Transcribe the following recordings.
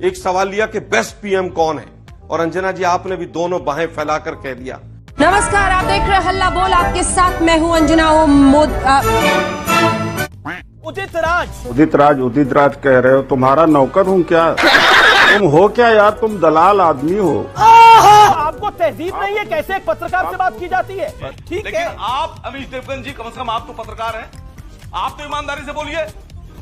एक सवाल लिया कि बेस्ट पीएम कौन है, और अंजना जी आपने भी दोनों बाहें फैलाकर कह दिया। नमस्कार, आप देख रहे हैं हल्ला बोल, आपके साथ मैं हूं अंजना। उदित राज कह रहे हो? तुम्हारा नौकर हूँ क्या? तुम हो क्या यार? तुम दलाल आदमी हो। आपको तहजीब नहीं है? कैसे एक पत्रकार से बात की जाती है? ठीक है, आप अमीश देवगन जी, कम से कम आप तो पत्रकार हैं, आप तो ईमानदारी से बोलिए।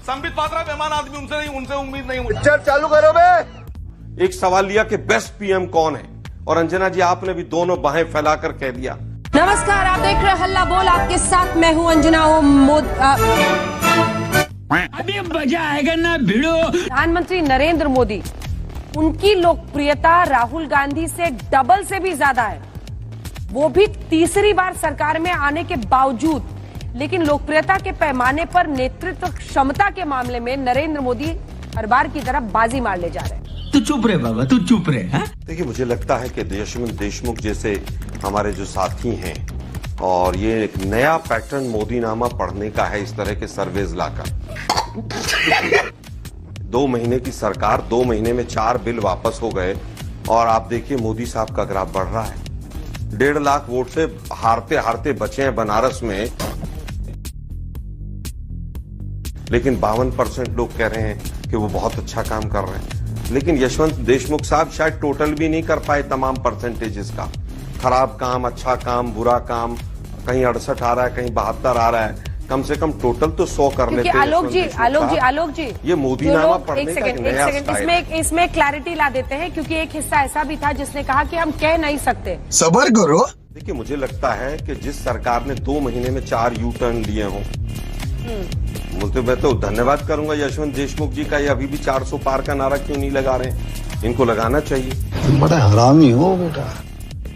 संबित पात्रा बेईमान आदमी, उनसे उम्मीद नहीं हुई। चालू करो बे। एक सवाल लिया कि बेस्ट पीएम कौन है, और अंजना जी आपने भी दोनों बाहें फैलाकर कह दिया। नमस्कार, आप देख रहे हैं हल्ला बोल, आपके साथ मैं हूं अंजना। अभी मजा आएगा ना भिड़ो। प्रधानमंत्री नरेंद्र मोदी, उनकी लोकप्रियता राहुल गांधी से डबल से भी ज्यादा है, वो भी तीसरी बार सरकार में आने के बावजूद। लेकिन लोकप्रियता के पैमाने पर नेतृत्व क्षमता के मामले में नरेंद्र मोदी हर बार की तरफ बाजी मार ले जा रहे हैं। तू चुप रहे बाबा, तू चुप रहे। देखिए, मुझे लगता है कि यशवंत देशमुख जैसे हमारे जो साथी हैं, और ये एक नया पैटर्न मोदीनामा पढ़ने का है, इस तरह के सर्वेज लाकर 2 महीने की सरकार, 2 महीने में 4 बिल वापस हो गए। और आप देखिए मोदी साहब का ग्राफ बढ़ रहा है। 1.5 लाख वोट से हारते हारते बचे हैं बनारस में, लेकिन 52% लोग कह रहे हैं कि वो बहुत अच्छा काम कर रहे हैं। लेकिन यशवंत देशमुख साहब शायद टोटल भी नहीं कर पाए तमाम परसेंटेजेस का। खराब काम, अच्छा काम, बुरा काम, कहीं 68 आ रहा है, कहीं 72 आ रहा है। कम से कम टोटल तो 100 कर लेते हैं। आलोक जी, ये मोदीनामा पढ़ने का एक नया स्टाइल है। इसमें क्लैरिटी ला देते हैं, क्योंकि एक हिस्सा ऐसा भी था जिसने कहा कि हम कह नहीं सकते। सबर करो। देखिए, मुझे लगता है कि जिस सरकार ने 2 महीने में 4 यू टर्न लिए हों, मैं तो धन्यवाद करूंगा यशवंत देशमुख जी का। ये अभी भी 400 पार का नारा क्यों नहीं लगा रहे हैं? इनको लगाना चाहिए। तुम बड़ा हरामी हो बेटा।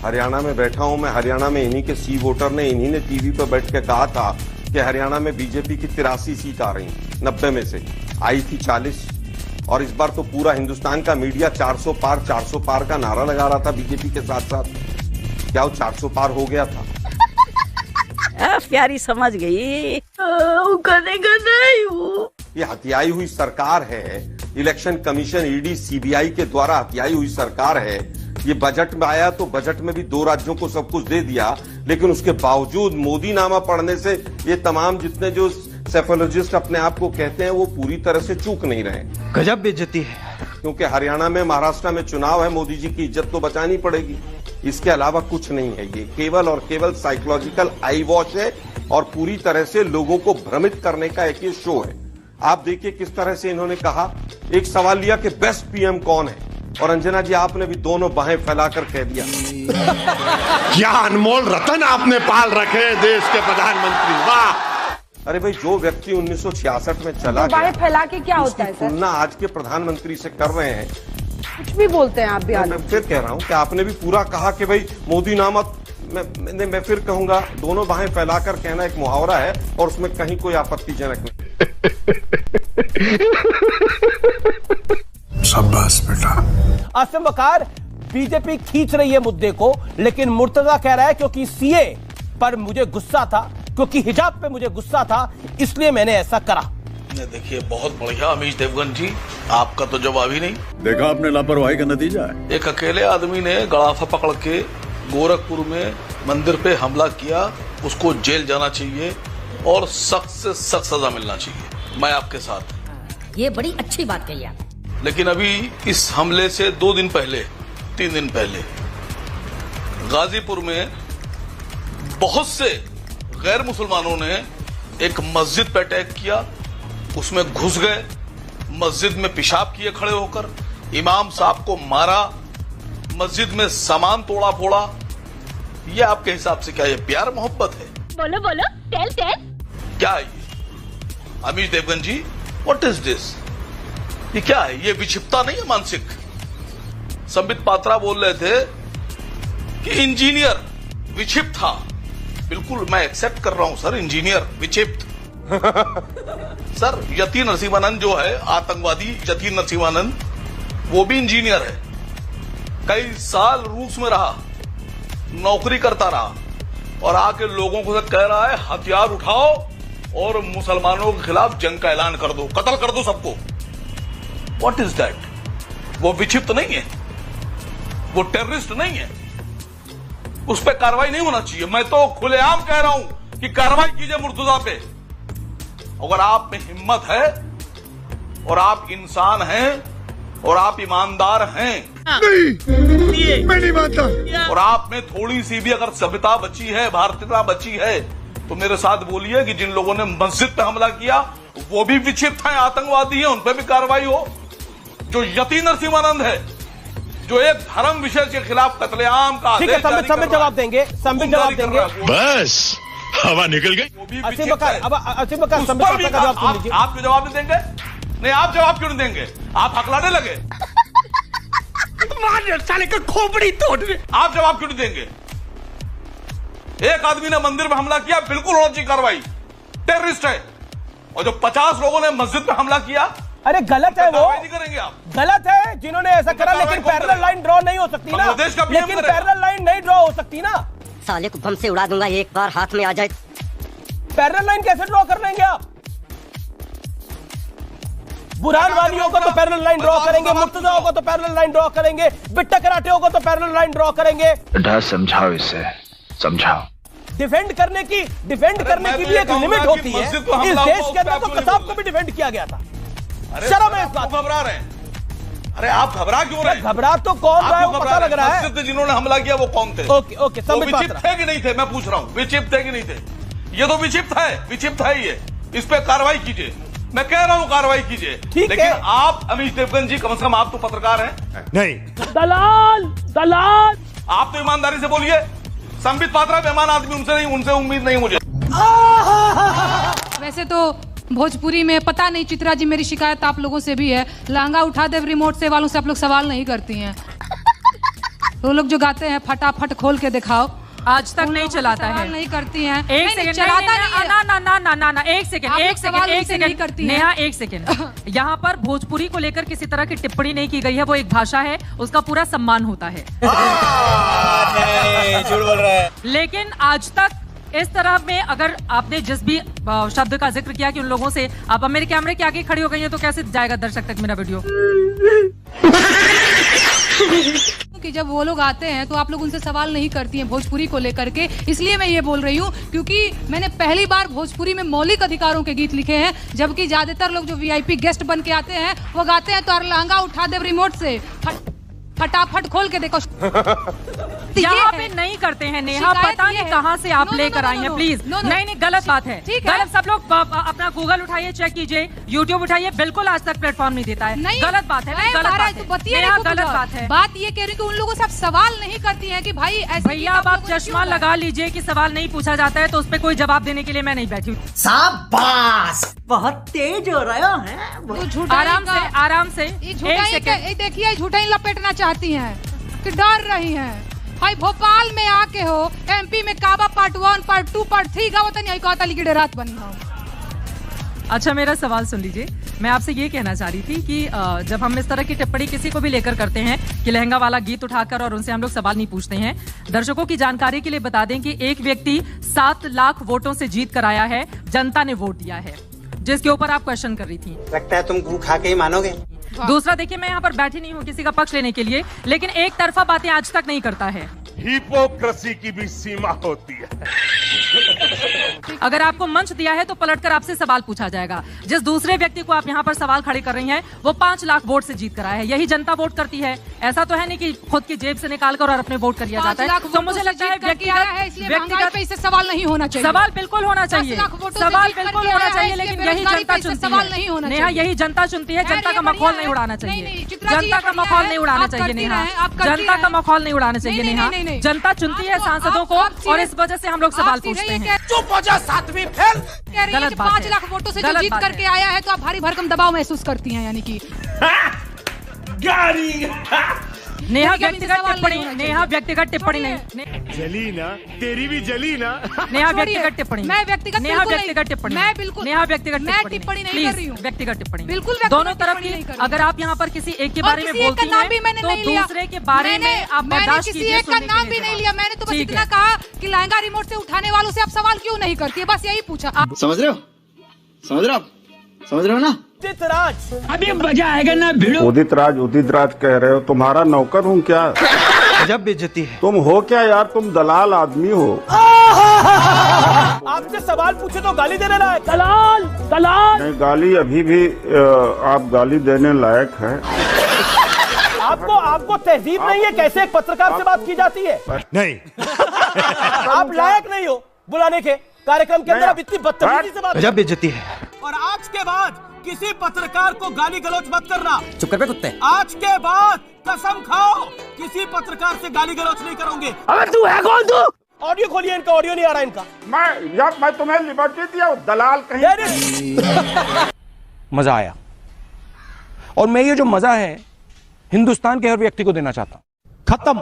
हरियाणा में बैठा हूं मैं, हरियाणा में इन्हीं के सी वोटर ने, इन्हीं ने टीवी पर बैठ के कहा था कि हरियाणा में बीजेपी की 83 सीट आ रही, 90 में से आई थी 40। और इस बार तो पूरा हिंदुस्तान का मीडिया 400 पार का नारा लगा रहा था बीजेपी के साथ साथ। क्या वो 400 पार हो गया था? प्यारी समझ गई। ये हथियाई हुई सरकार है, इलेक्शन कमीशन, ईडी, सीबीआई के द्वारा हथियाई हुई सरकार है। ये बजट में आया तो बजट में भी 2 राज्यों को सब कुछ दे दिया, लेकिन उसके बावजूद मोदीनामा पढ़ने से ये तमाम जितने जो सेफोलॉजिस्ट अपने आप को कहते हैं, वो पूरी तरह से चूक नहीं रहे। गजब बेइज्जती है। क्योंकि हरियाणा में, महाराष्ट्र में चुनाव है, मोदी जी की इज्जत तो बचानी पड़ेगी। इसके अलावा कुछ नहीं है। ये केवल और केवल साइकोलॉजिकल आई वॉश है, और पूरी तरह से लोगों को भ्रमित करने का एक ये शो है। आप देखिए किस तरह से इन्होंने कहा। एक सवाल लिया कि बेस्ट पीएम कौन है, और अंजना जी आपने भी दोनों बाहें फैलाकर कह दिया। क्या अनमोल रतन आपने पाल रखे देश के प्रधानमंत्री, वाह। अरे भाई, जो व्यक्ति 1966 में चला गया, बाहें फैला के क्या होता है सर? तुलना आज के प्रधानमंत्री से कर रहे हैं। कुछ भी बोलते हैं आप भी। मैं फिर कह रहा हूं कि आपने भी पूरा कहा कि भाई मोदीनामा, मैं फिर कहूंगा, दोनों बाहें फैलाकर कहना एक मुहावरा है, और उसमें कहीं कोई आपत्तिजनक नहीं। शाबाश बेटा। आसिम वकार, बीजेपी खींच रही है मुद्दे को, लेकिन मुर्तजा कह रहा है क्योंकि सीए पर मुझे गुस्सा था, क्योंकि हिजाब पे मुझे गुस्सा था, इसलिए मैंने ऐसा करा। देखिए, बहुत बढ़िया अमीश देवगन जी, आपका तो जवाब ही नहीं। देखा आपने लापरवाही का नतीजा है। एक अकेले आदमी ने गड़ाफा पकड़ के गोरखपुर में मंदिर पे हमला किया, उसको जेल जाना चाहिए और सख्त से सख्त सजा मिलना चाहिए। मैं आपके साथ। ये बड़ी अच्छी बात कही आप। लेकिन अभी इस हमले से 2 दिन पहले, 3 दिन पहले गाजीपुर में बहुत से गैर मुसलमानों ने एक मस्जिद पे अटैक किया, उसमें घुस गए, मस्जिद में पेशाब किए खड़े होकर, इमाम साहब को मारा, मस्जिद में सामान तोड़ा फोड़ा। ये आपके हिसाब से क्या ये प्यार मोहब्बत है? बोलो बोलो, टेल। क्या है ये Amish Devgan ji? What is this? ये क्या है? ये विक्षिप्तता नहीं है मानसिक? संबित पात्रा बोल रहे थे कि इंजीनियर विक्षिप्त था। बिल्कुल मैं एक्सेप्ट कर रहा हूं सर, इंजीनियर विक्षिप्त। सर, यति नरसिम्हानंद जो है, आतंकवादी यति नरसिम्हानंद, वो भी इंजीनियर है। कई साल रूस में रहा, नौकरी करता रहा, और आके लोगों को कह रहा है हथियार उठाओ और मुसलमानों के खिलाफ जंग का ऐलान कर दो, कत्ल कर दो सबको। What is that? वो विक्षिप्त नहीं है, वो टेररिस्ट नहीं है, उस पर कार्रवाई नहीं होना चाहिए। मैं तो खुलेआम कह रहा हूं कि कार्रवाई कीजिए मुर्तजा पे। अगर आप में हिम्मत है और आप इंसान हैं और आप ईमानदार हैं, नहीं, मैं नहीं मानता। और आप में थोड़ी सी भी अगर सभ्यता बची है, भारतीयता बची है, तो मेरे साथ बोलिए कि जिन लोगों ने मस्जिद पे हमला किया वो भी विक्षिप्त हैं, आतंकवादी हैं, उन पर भी कार्रवाई हो। जो यति नरसिम्हानंद है, जो एक धर्म विषय के खिलाफ कत्लेआम का ठीक है, संबित जवाब देंगे, संबित जवाब देंगे। बस हवा निकल गई। वो भी असीम विक्षिप्त बकर, है। अब असीम बकर, उस संबित पर भी का जवाब सुन लीजिए। आप क्यों जवाब नहीं देंगे? नहीं, आप जवाब क्यों नहीं देंगे? आप हकलाने लगे। साले का खोपड़ी तोड़ दे। आप जवाब क्यों नहीं देंगे? एक आदमी ने मंदिर में हमला किया, बिल्कुल होनी चाहिए कार्रवाई, टेररिस्ट है। और जो 50 लोगों ने मस्जिद में हमला किया, अरे गलत है वो, कार्रवाई नहीं करेंगे आप? गलत है जिन्होंने ऐसा करा, लेकिन पैरेलल लाइन ड्रॉ नहीं हो सकती ना, बांग्लादेश का PM लेकिन करेगा। पैरेलल लाइन नहीं ड्रॉ हो सकती ना। साले को बम से उड़ा दूंगा एक बार हाथ में आ जाए। पैरेलल लाइन कैसे ड्रॉ कर लेंगे आप? बुरहान वालियों को तो पैरेलल लाइन ड्रॉ करेंगे, मुर्तजा को तो पैरेलल लाइन ड्रॉ करेंगे, बिट्टा कराटे को तो पैरेलल लाइन ड्रॉ करेंगे। समझाओ इसे, समझाओ। डिफेंड करने की भी एक लिमिट होती है। इस देश के अंदर तो कसाब को भी डिफेंड किया गया था। शर्म है इस बात। घबरा रहे हैं? अरे आप घबरा क्यों रहे हैं? घबरा तो कौन रहा है वो पता लग रहा है। मस्जिद में जिन्होंने हमला किया वो कौन थे? ओके ओके, वो संबित विक्षिप्त पात्रा। थे कि नहीं थे? मैं पूछ रहा हूँ, विक्षिप्त थे कि नहीं थे? ये तो विक्षिप्त है ये। इस पे कार्रवाई कीजिए। मैं कह रहा हूँ कार्रवाई कीजिए, ठीक लेकिन है। आप अमीश देवगन जी, कम से कम आप तो पत्रकार हैं। नहीं, दलाल आप तो ईमानदारी से बोलिए। संबित पात्रा बेईमान आदमी, उनसे उम्मीद नहीं मुझे। वैसे तो भोजपुरी में पता नहीं, चित्रा जी मेरी शिकायत आप लोगों से भी है, लहंगा उठा दे रिमोट से वालों से आप लोग सवाल नहीं करती हैं। वो लोग जो गाते हैं फटाफट खोल के दिखाओ, आज तक नहीं चलाता है, नहीं करती हैं। एक सेकंड, चलाता नहीं है। ना, एक सेकंड नहीं करती हैं। नेहा, एक सेकंड। यहाँ पर भोजपुरी को लेकर किसी तरह की टिप्पणी नहीं की गई है, वो एक भाषा है, उसका पूरा सम्मान होता है। झूठ बोल रहा है। लेकिन आज तक इस तरह में अगर आपने जिस भी शब्द का जिक्र किया कि उन लोगों से आप मेरे कैमरे के आगे खड़ी हो गई है, तो कैसे जाएगा दर्शक तक मेरा वीडियो? कि जब वो लोग आते हैं तो आप लोग उनसे सवाल नहीं करती हैं भोजपुरी को लेकर के, इसलिए मैं ये बोल रही हूँ क्योंकि मैंने पहली बार भोजपुरी में मौलिक अधिकारों के गीत लिखे हैं, जबकि ज्यादातर लोग जो वीआईपी गेस्ट बन के आते हैं वो गाते हैं तो लहंगा उठा दे रिमोट से, फटाफट खोल के देखो। यहाँ पे नहीं करते हैं नेहा, पता नहीं कहाँ से आप लेकर आई हैं, प्लीज। नहीं, गलत बात है, गलत। सब लोग अपना गूगल उठाइए, चेक कीजिए, यूट्यूब उठाइए, बिल्कुल आज तक प्लेटफॉर्म नहीं देता है। गलत बात है, गलत बात है। बात ये कह रही कि उन लोगों से आप सवाल नहीं करती हैं कि भाई ऐसे। भैया अब आप चश्मा लगा लीजिए कि सवाल नहीं पूछा जाता है तो उस पर कोई जवाब देने के लिए मैं नहीं बैठी हूँ। शाबाश, बहुत तेज हो रहा है। आराम से। देखिए झूठाई लपेटना चाहती हैं कि डर रही हैं। भाई भोपाल में आके हो, एमपी में काबा पार्ट 1 पार्ट 2 पार्ट 3 का वतन यही कहता लिखी रात बनी हो। अच्छा, मेरा सवाल सुन लीजिए। मैं आपसे ये कहना चाह रही थी कि जब हम इस तरह की टिप्पणी किसी को भी लेकर करते हैं कि लहंगा वाला गीत उठाकर और उनसे हम लोग सवाल नहीं पूछते हैं। दर्शकों की जानकारी के लिए बता दें कि एक व्यक्ति 7 लाख वोटों से जीत कर आया है, जनता ने वोट दिया है, जिसके ऊपर आप क्वेश्चन कर रही थी। लगता है तुम गू खा के ही मानोगे। दूसरा, देखिए मैं यहाँ पर बैठी नहीं हूँ किसी का पक्ष लेने के लिए, लेकिन एक तरफा बातें आज तक नहीं करता है। हिपोक्रेसी की भी सीमा होती है। अगर आपको मंच दिया है तो पलटकर आपसे सवाल पूछा जाएगा। जिस दूसरे व्यक्ति को आप यहाँ पर सवाल खड़े कर रही हैं वो 5 लाख वोट से जीत कर आया है। यही जनता वोट करती है, ऐसा तो है नहीं कि खुद की जेब से निकालकर और अपने वोट कर लिया जाता है। तो मुझे लगता है व्यक्तिगत पे सवाल नहीं होना चाहिए। सवाल बिल्कुल होना चाहिए, सवाल बिल्कुल होना चाहिए, लेकिन यही जनता चुनती है नेहा, यही जनता चुनती है। जनता का मखौल नहीं उड़ाना चाहिए, जनता का मखौल नहीं उड़ाना चाहिए नेहा, जनता का मखौल नहीं उड़ाना चाहिए नेहा। जनता चुनती है सांसदों को और इस वजह से हम लोग सवाल पूछते हैं। चुप हो जा, 7वीं फेल। गलत बात है। 5 लाख वोटों से जो जीत करके आया है तो आप भारी भरकम दबाव महसूस करती हैं, यानी कि नेहा व्यक्तिगत टिप्पणी नहीं। जली ना, तेरी भी जली ना। नेहा व्यक्तिगत टिप्पणी, मैं व्यक्तिगत टिप्पणी, मैं बिल्कुल नेहा व्यक्तिगत टिप्पणी नहीं कर रही हूँ। व्यक्तिगत टिप्पणी बिल्कुल दोनों तरफ की। अगर आप यहाँ पर किसी एक के बारे में बोलती हैं तो दूसरे के बारे में आप बर्दाश्त कीजिए। किसी एक का नाम भी नहीं लिया मैंने, तो बस इतना कहा कि लहंगा रिमोट से उठाने वालों से आप सवाल क्यों नहीं करती है, बस यही पूछा। समझ रहे हो ना? उदित राज। अभी मजा आएगा ना भिड़ो। उदित राज कह रहे हो, तुम्हारा नौकर हूँ क्या? जब बेइज्जती है। तुम हो क्या यार, तुम दलाल आदमी हो। आपसे सवाल पूछे तो गाली देने लायक। दलाल दलाल। नहीं, गाली अभी भी आप गाली देने लायक है। आपको तहजीब नहीं है? कैसे एक पत्रकार से बात की जाती है? नहीं। आप लायक नहीं हो बुलाने के कार्यक्रम के अंदर। आप इतनी बदतमीजी से बात। जब बेइज्जती है। और आज के बाद किसी पत्रकार को गाली गलौज मत करना। चुप कर बे कुत्ते। आज के बाद कसम खाओ किसी पत्रकार से गाली गलौज नहीं करोगे। अबे तू है कौन तू? ऑडियो खोलिए इनका, ऑडियो नहीं आ रहा इनका। मैं तुम्हें लिबर्टी दिया, दलाल कहीं। मजा आया, और मैं ये जो मजा है हिंदुस्तान के हर व्यक्ति को देना चाहता हूं। खत्म।